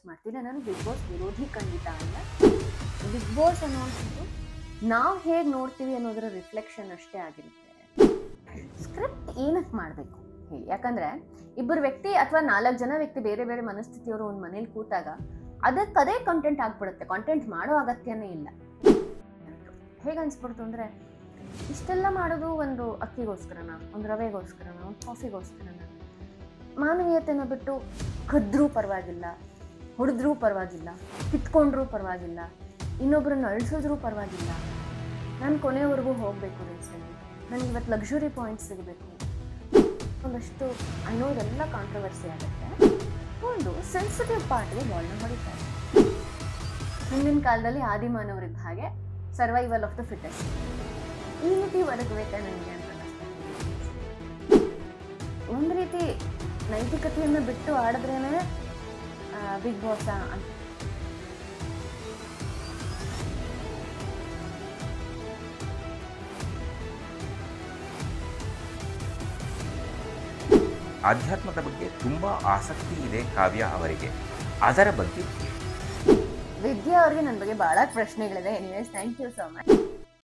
ಮಾಡ್ತೀನಿ. ನಾನು big boss ವಿರೋಧಿ ಖಂಡಿತ ಅಲ್ಲ. ಬಿಗ್ ಬಾಸ್ ಅನ್ನೋದು ನಾವು ಹೇಗೆ ನೋಡ್ತೀವಿ ಅನ್ನೋದರ ರಿಫ್ಲೆಕ್ಷನ್ ಅಷ್ಟೇ ಆಗಿರುತ್ತೆ. ಸ್ಕ್ರಿಪ್ಟ್ ಏನಕ್ಕೆ ಮಾಡಬೇಕು ಹೇಳಿ? ಯಾಕಂದ್ರೆ ಇಬ್ಬರು ವ್ಯಕ್ತಿ ಅಥವಾ 4 ಜನ ವ್ಯಕ್ತಿ ಬೇರೆ ಬೇರೆ ಮನಸ್ಥಿತಿಯವರು ಒಂದು ಮನೇಲಿ ಕೂತಾಗ ಅದಕ್ಕದೇ ಕಂಟೆಂಟ್ ಆಗ್ಬಿಡುತ್ತೆ. ಕಂಟೆಂಟ್ ಮಾಡೋ ಅಗತ್ಯನೇ ಇಲ್ಲ. ಹೇಗೆ ಅನ್ಸ್ಬಿಡ್ತು ಅಂದರೆ, ಇಷ್ಟೆಲ್ಲ ಮಾಡೋದು ಒಂದು ಅಕ್ಕಿಗೋಸ್ಕರನ, ಒಂದು ರವೆಗೋಸ್ಕರನ, ಒಂದು ಕಾಫಿಗೋಸ್ಕರನ. ಮಾನವೀಯತೆನ ಬಿಟ್ಟು ಕದ್ರೂ ಪರವಾಗಿಲ್ಲ, ಹೊಡೆದ್ರೂ ಪರವಾಗಿಲ್ಲ, ಕಿತ್ಕೊಂಡ್ರೂ ಪರವಾಗಿಲ್ಲ, ಇನ್ನೊಬ್ಬರನ್ನ ಅಳಿಸಿದ್ರೂ ಪರವಾಗಿಲ್ಲ, ನಾನು ಕೊನೆವರೆಗೂ ಹೋಗಬೇಕು ರೇಸಲ್ಲಿ, ನನಗೆ ಇವತ್ತು ಲಕ್ಸುರಿ ಪಾಯಿಂಟ್ಸ್ ಸಿಗಬೇಕು. ಒಂದಷ್ಟು ಐನೋ ಇದೆಲ್ಲ ಕಾಂಟ್ರವರ್ಸಿ ಆಗುತ್ತೆ. ಒಂದು ಸೆನ್ಸಿಟಿವ್ ಪಾರ್ಟ್ಗೆ ಬಾಲ್ನ ಹೊಡಿತಾರೆ. ಹಿಂದಿನ ಕಾಲದಲ್ಲಿ ಆದಿಮಾನವರಿದ್ದ ಹಾಗೆ ಸರ್ವೈವಲ್ ಆಫ್ ದ ಫಿಟೆಸ್ಟ್ ಈ ರೀತಿ ಬದುಕಬೇಕಾ ನನಗೆ ಅಂತ ಅನಿಸ್ತಾ. ಒಂದು ರೀತಿ ನೈತಿಕತೆಯನ್ನು ಬಿಟ್ಟು ಆಡಿದ್ರೇನೆ ಬಿಗ್ ಬಾಸ್ ಅಂತ. ಆಧ್ಯಾತ್ಮದ ಬಗ್ಗೆ ತುಂಬಾ ಆಸಕ್ತಿ ಇದೆ ಕಾವ್ಯ ಅವರಿಗೆ. ಅದರ ಬಗ್ಗೆ ವಿದ್ಯಾ ಅವರಿಗೆ ನನ್ನ ಬಗ್ಗೆ ಬಹಳ ಪ್ರಶ್ನೆಗಳಿದೆ. Anyways, thank you so much.